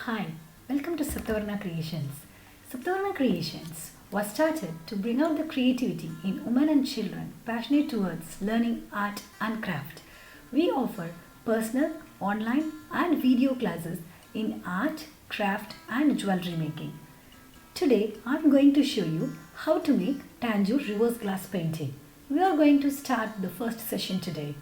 Hi, welcome to Saptavarna Creations. Saptavarna Creations was started to bring out the creativity in women and children passionate towards learning art and craft. We offer personal, online and video classes in art, craft and jewelry making. Today I am going to show you how to make Tanjore reverse glass painting. We are going to start the first session today.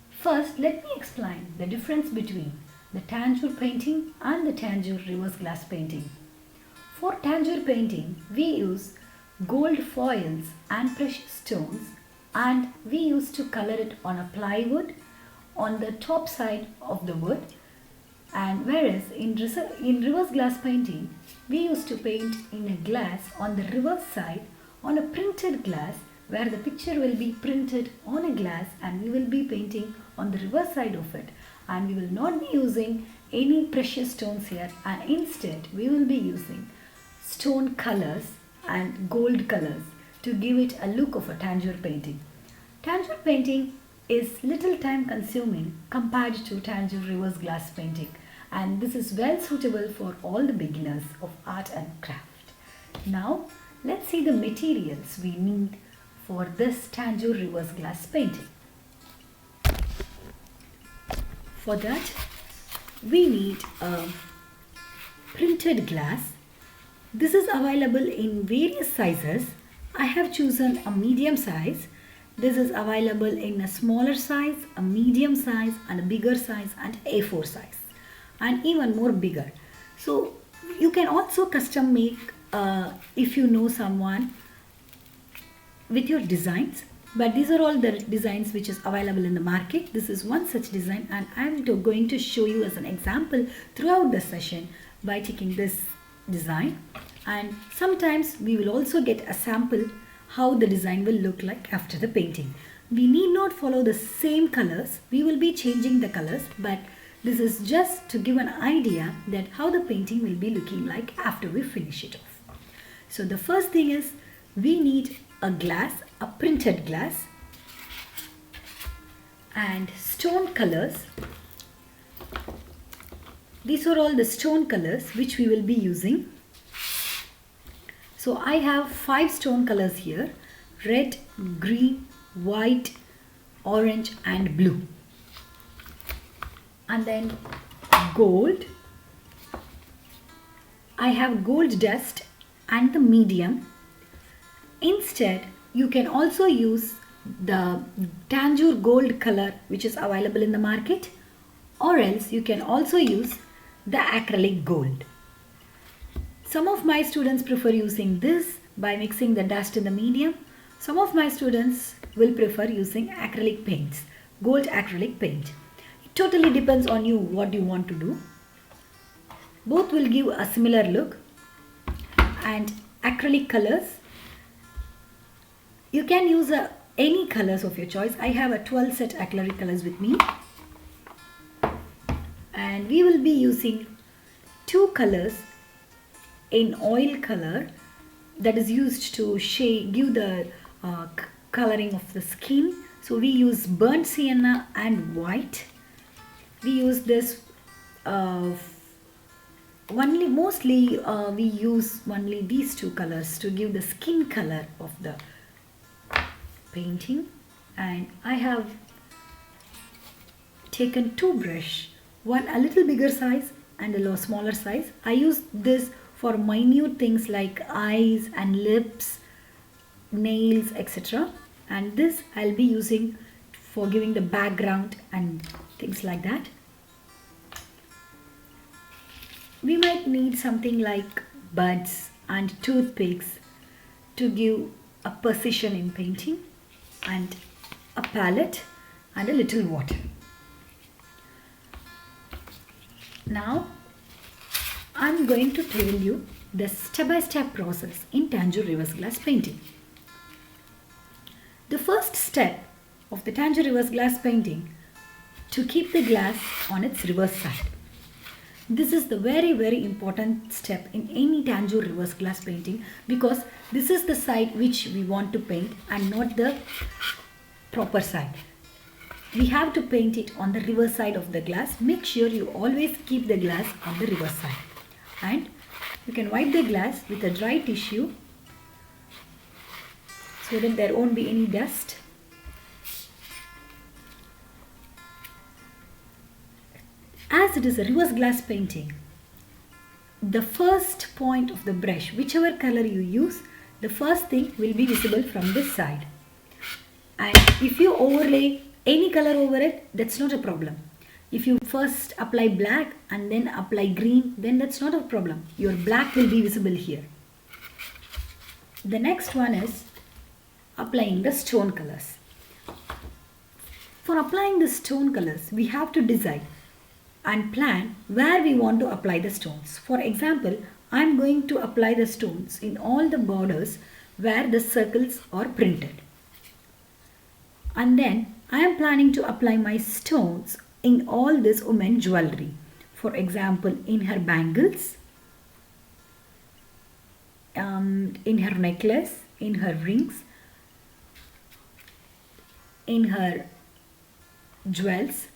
First, let me explain the difference between the Tanjore painting and the Tanjore reverse glass painting. For Tanjore painting, we use gold foils and precious stones, and we used to color it on a plywood on the top side of the wood. And whereas in reverse glass painting, we used to paint in a glass on the reverse side on a printed glass, where the picture will be printed on a glass and we will be painting on the reverse side of it, and we will not be using any precious stones here, and instead we will be using stone colors and gold colors to give it a look of a Tanjore painting. Tanjore painting is little time consuming compared to Tanjore reverse glass painting, and this is well suitable for all the beginners of art and craft. Now let's see the materials we need for this Tanjore reverse glass painting. For that, we need a printed glass. This is available in various sizes. I have chosen a medium size. This is available in a smaller size, a medium size and a bigger size and A4 size and even more bigger. So you can also custom make if you know someone with your designs, but these are all the designs which is available in the market. This is one such design, and I am going to show you as an example throughout the session by taking this design, and sometimes we will also get a sample how the design will look like after the painting. We need not follow the same colors, we will be changing the colors, but this is just to give an idea that how the painting will be looking like after we finish it off. So the first thing is we need a glass, a printed glass, and stone colors. These are all the stone colors which we will be using. So I have 5 stone colors here: red, green, white, orange and blue. And then gold. I have gold dust and the medium. Instead, you can also use the Tanjore gold color which is available in the market, or else you can also use the acrylic gold. Some of my students prefer using this by mixing the dust in the medium. Some of my students will prefer using acrylic paints, gold acrylic paint. It totally depends on you what you want to do. Both will give a similar look. And acrylic colors, you can use any colors of your choice. I have a 12 set acrylic colors with me, and we will be using 2 colors in oil color that is used to give the coloring of the skin. So we use burnt sienna and white. We use this mostly we use only these 2 colors to give the skin color of the painting. And I have taken 2 brush, one a little bigger size and a smaller size. I use this for minute things like eyes and lips, nails, etc. And this I'll be using for giving the background and things like that. We might need something like buds and toothpicks to give a precision in painting, and a palette and a little water. Now I'm going to tell you the step-by-step process in Tanjore reverse glass painting. The first step of the Tanjore reverse glass painting to keep the glass on its reverse side. This is the very important step in any Tanjore reverse glass painting, because this is the side which we want to paint and not the proper side. we have to paint it on the reverse side of the glass. Make sure you always keep the glass on the reverse side. And you can wipe the glass with a dry tissue so that there won't be any dust. As it is a reverse glass painting, the first point of the brush, whichever color you use, the first thing will be visible from this side. And if you overlay any color over it, that's not a problem. If you first apply black and then apply green, then that's not a problem. Your black will be visible here. The next one is applying the stone colors. For applying the stone colors, we have to decide and plan where we want to apply the stones. For example, I am going to apply the stones in all the borders where the circles are printed. And then I am planning to apply my stones in all this woman jewelry. For example, in her bangles, in her necklace, in her rings, in her jewels.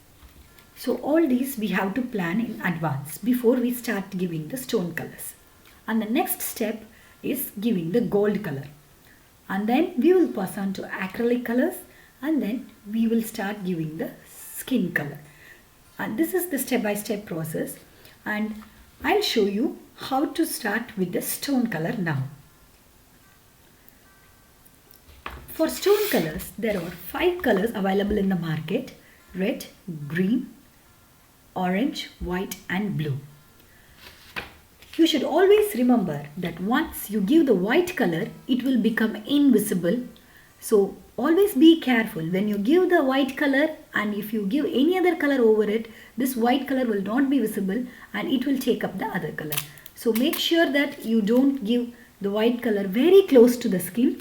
So all these we have to plan in advance before we start giving the stone colors. And the next step is giving the gold color. And then we will pass on to acrylic colors, and then we will start giving the skin color. And this is the step-by-step process, and I'll show you how to start with the stone color now. For stone colors, there are 5 colors available in the market: red, green, orange, white and blue. You should always remember that once you give the white color, it will become invisible. So always be careful when you give the white color, and if you give any other color over it, this white color will not be visible and it will take up the other color. So make sure that you don't give the white color very close to the skin,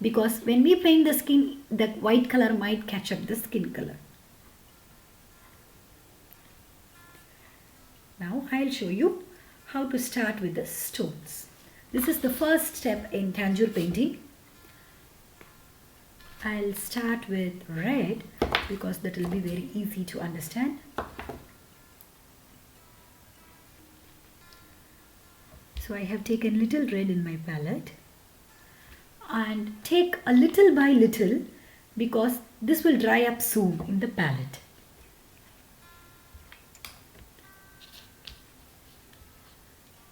because when we paint the skin, the white color might catch up the skin color. Now I'll show you how to start with the stones. This is the first step in Tanjore painting. I'll start with red because that will be very easy to understand. So I have taken little red in my palette, and take a little by little because this will dry up soon in the palette.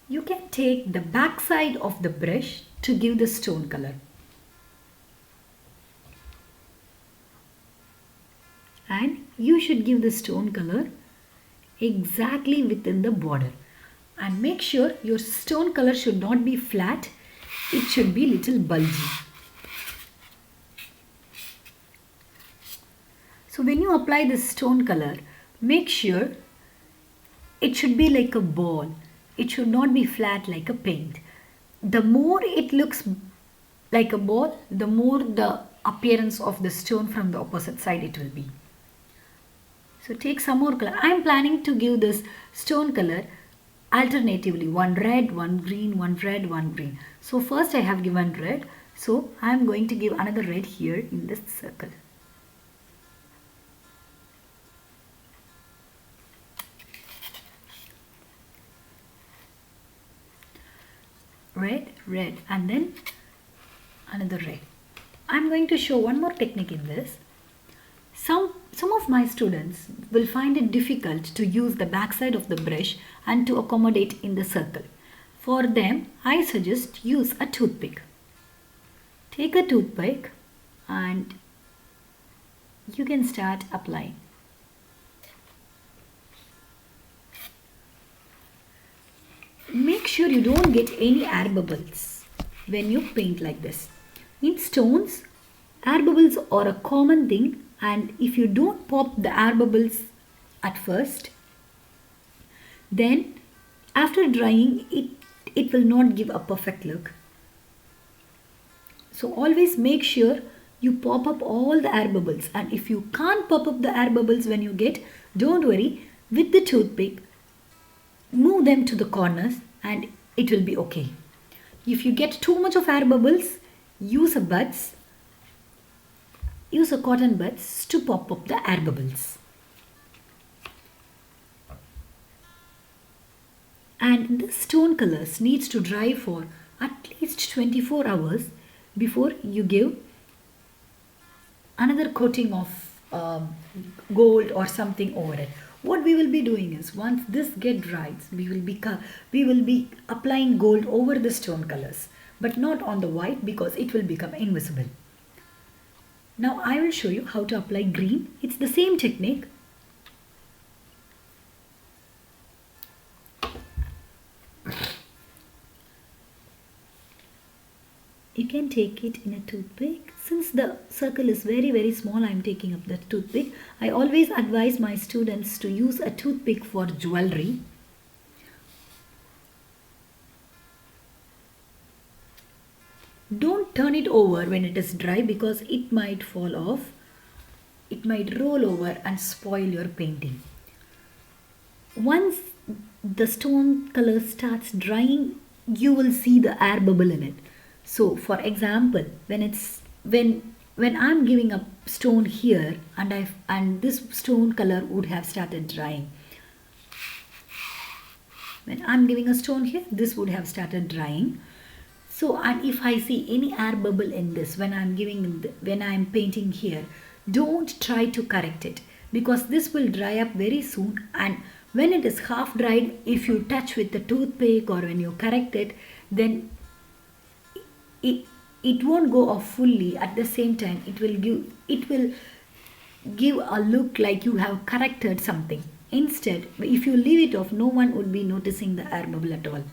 You can take the back side of the brush to give the stone color. And you should give the stone color exactly within the border. And make sure your stone color should not be flat, it should be little bulgy. So when you apply the stone color, make sure it should be like a ball. It should not be flat like a paint. The more it looks like a ball, the more the appearance of the stone from the opposite side it will be. So take some more color. I am planning to give this stone color alternatively, one red, one green, one red, one green. So first I have given red, so I am going to give another red here in this circle. Red, red, and then another red. I am going to show one more technique in this. Some of my students will find it difficult to use the backside of the brush and to accommodate in the circle. For them, I suggest use a toothpick. Take a toothpick and you can start applying. Make sure you don't get any air bubbles when you paint like this. In stones, air bubbles are a common thing, and if you don't pop the air bubbles at first, then after drying it will not give a perfect look. So always make sure you pop up all the air bubbles, and if you can't pop up the air bubbles when you get, don't worry, with the toothpick move them to the corners and it will be okay. If you get too much of air bubbles, use a buds use a cotton buds to pop up the air bubbles. And the stone colors needs to dry for at least 24 hours before you give another coating of gold or something over it. What we will be doing is, once this get dried, we will be applying gold over the stone colors, but not on the white because it will become invisible. Now I will show you how to apply green. It's the same technique. You can take it in a toothpick. Since the circle is very small, I am taking up the toothpick. I always advise my students to use a toothpick for jewelry. Don't turn it over when it is dry because it might fall off. It might roll over and spoil your painting. Once the stone color starts drying, you will see the air bubble in it. So for example, when I'm giving a stone here and this stone color would have started drying. When I'm giving a stone here, this would have started drying. So, and if I see any air bubble in this when I'm painting here, don't try to correct it because this will dry up very soon, and when it is half dried, if you touch with the toothpick or when you correct it, then it won't go off fully. At the same time, it will give a look like you have corrected something. Instead, if you leave it off, no one would be noticing the air bubble at all.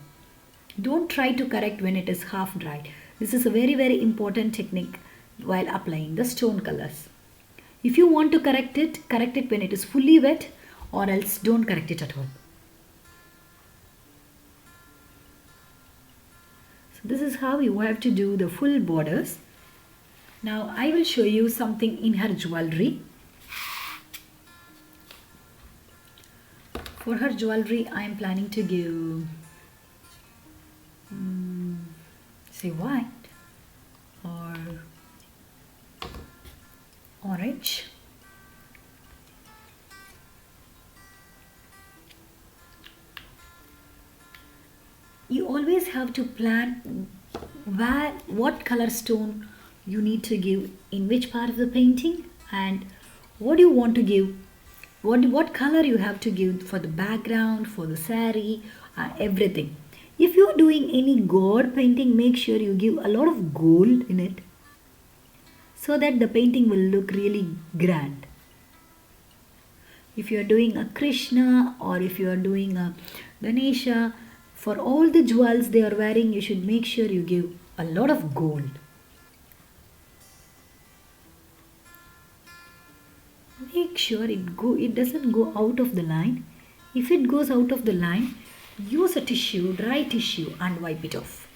Don't try to correct when it is half dried. This is a very important technique while applying the stone colors. If you want to correct it when it is fully wet, or else don't correct it at all. So this is how you have to do the full borders. Now I will show you something in her jewelry. For her jewelry, I am planning to give say white or orange. You always have to plan what color stone you need to give in which part of the painting, and what you want to give, what color you have to give for the background, for the saree, everything. If you are doing any god painting, make sure you give a lot of gold in it so that the painting will look really grand. If you are doing a Krishna or if you are doing a Ganesha, for all the jewels they are wearing, you should make sure you give a lot of gold. Make sure it doesn't go out of the line. If it goes out of the line, use a tissue, dry tissue, and wipe it off.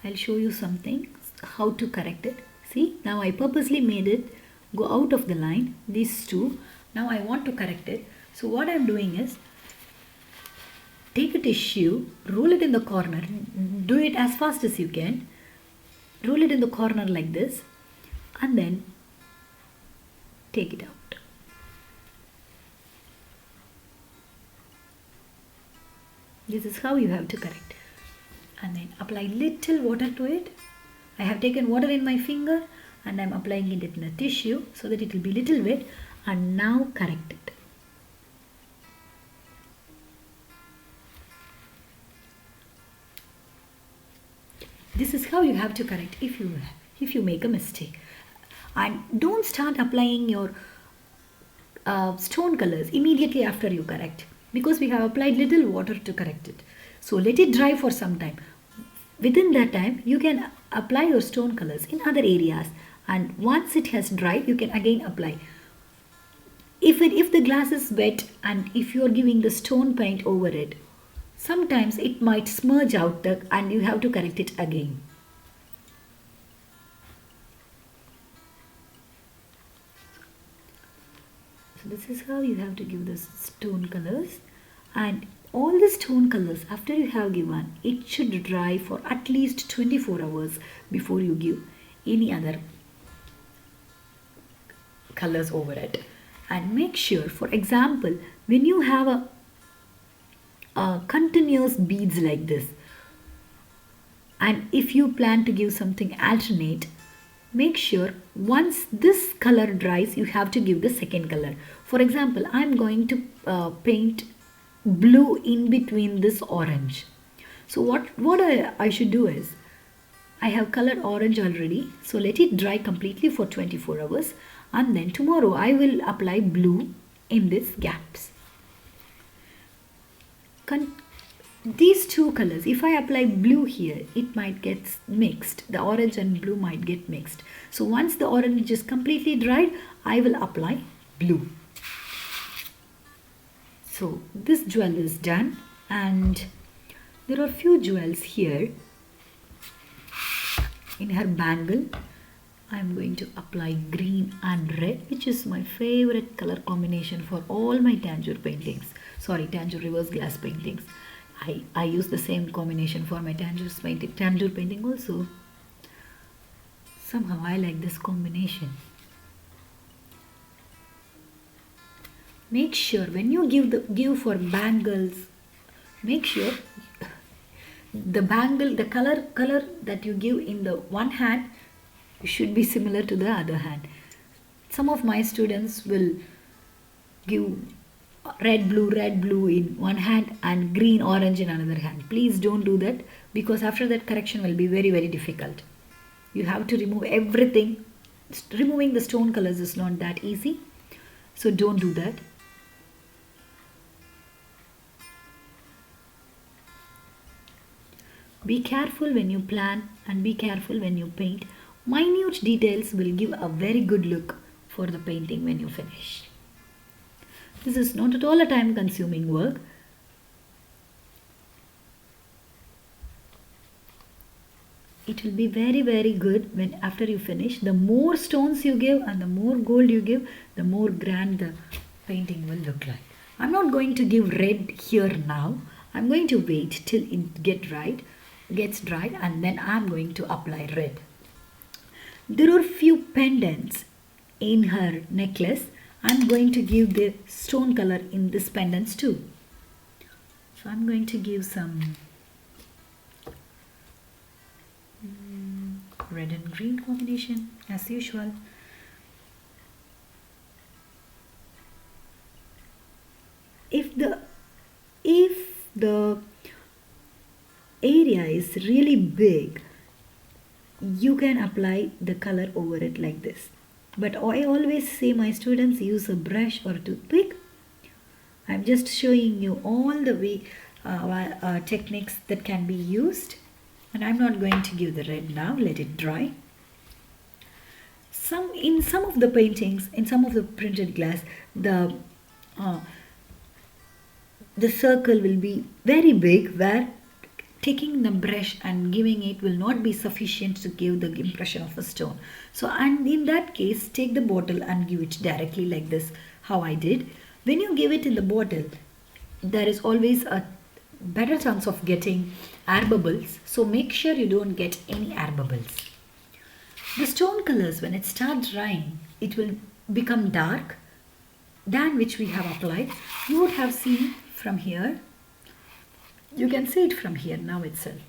I'll show you something, how to correct it. See, now I purposely made it go out of the line, these two. Now I want to correct it. So what I'm doing is, take a tissue, roll it in the corner, do it as fast as you can, roll it in the corner like this, and then take it out. This is how you have to correct. And then apply little water to it. I have taken water in my finger and I'm applying it in a tissue so that it will be little wet, and now correct it. This is how you have to correct if you make a mistake. And don't start applying your stone colors immediately after you correct, because we have applied little water to correct it. So let it dry for some time. Within that time, you can apply your stone colors in other areas, and once it has dried, you can again apply. If the glass is wet and if you are giving the stone paint over it, sometimes it might smudge out and you have to correct it again. So this is how you have to give the stone colors. And All the stone colors after you have given, it should dry for at least 24 hours before you give any other colors over it. And make sure, for example, when you have a continuous beads like this, and if you plan to give something alternate, make sure once this color dries, you have to give the second color. For example, I'm going to paint blue in between this orange. So what I should do is, I have colored orange already, so let it dry completely for 24 hours, and then tomorrow I will apply blue in these gaps. These two colors, if I apply blue here, it might get mixed. The orange and blue might get mixed. So once the orange is completely dried, I will apply blue. So this jewel is done, and there are few jewels here. In her bangle, I am going to apply green and red, which is my favorite color combination for all my Tanjore paintings. Sorry, Tanjore reverse glass paintings. I use the same combination for my Tanjore painting also. Somehow I like this combination. Make sure when you give for bangles, make sure the color that you give in the one hand should be similar to the other hand. Some of my students will give red blue in one hand and green orange in another hand. Please don't do that, because after that correction will be very difficult. You have to remove everything. Removing the stone colors is not that easy, so don't do that. Be careful when you plan and be careful when you paint. Minute details will give a very good look for the painting when you finish. This is not at all a time consuming work. It will be very good when after you finish. The more stones you give and the more gold you give, the more grand the painting will look like. I'm not going to give red here now. I'm going to wait till it gets dried, and then I'm going to apply red. There are few pendants in her necklace. I'm going to give the stone color in this pendants too. So I'm going to give some red and green combination as usual. If the area is really big, you can apply the color over it like this. But I always say my students use a brush or toothpick. I'm just showing you all the way techniques that can be used. And I'm not going to give the red now, let it dry. In some of the paintings, in some of the printed glass, the circle will be very big, where taking the brush and giving it will not be sufficient to give the impression of a stone. So, and in that case, take the bottle and give it directly like this, how I did. When you give it in the bottle, there is always a better chance of getting air bubbles. So make sure you don't get any air bubbles. The stone colors, when it starts drying, it will become dark than which we have applied. You would have seen from here. You can see it from here now itself.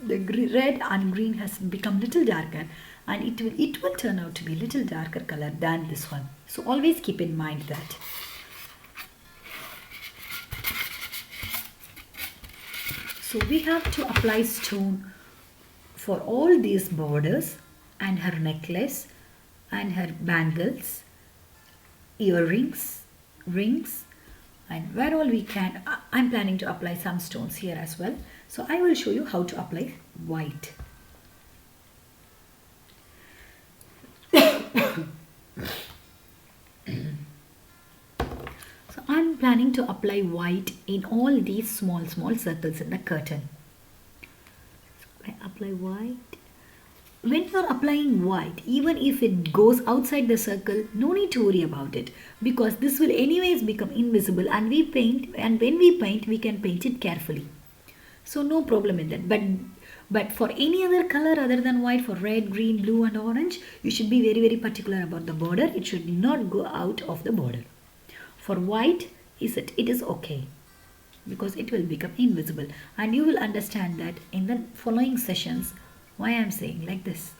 The red and green has become little darker, and it will turn out to be little darker color than this one. So always keep in mind that. So we have to apply stone for all these borders and her necklace and her bangles, earrings, rings, and where all we can. I'm planning to apply some stones here as well. So I will show you how to apply white. So I'm planning to apply white in all these small circles in the curtain. So I apply white when you're applying white, even if it goes outside the circle, no need to worry about it, because this will anyways become invisible, and when we paint we can paint it carefully. So no problem in that. But for any other color other than white, for red, green, blue and orange, you should be very particular about the border. It should not go out of the border. For white, it is okay, because it will become invisible, and you will understand that in the following sessions why I am saying like this.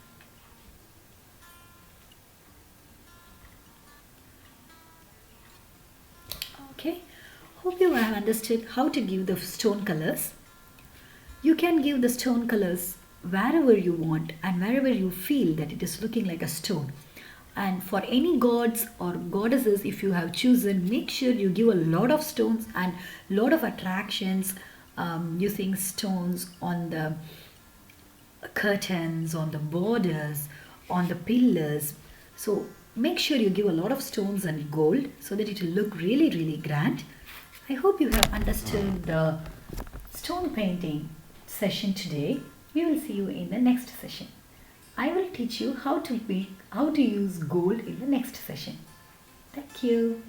Okay, hope you have understood how to give the stone colors. You can give the stone colors wherever you want and wherever you feel that it is looking like a stone. And for any gods or goddesses, if you have chosen, make sure you give a lot of stones and lot of attractions, using stones on the curtains, on the borders, on the pillars. So make sure you give a lot of stones and gold so that it will look really grand. I hope you have understood the stone painting session today. We will see you in the next session. I will teach you how to use gold in the next session. Thank you.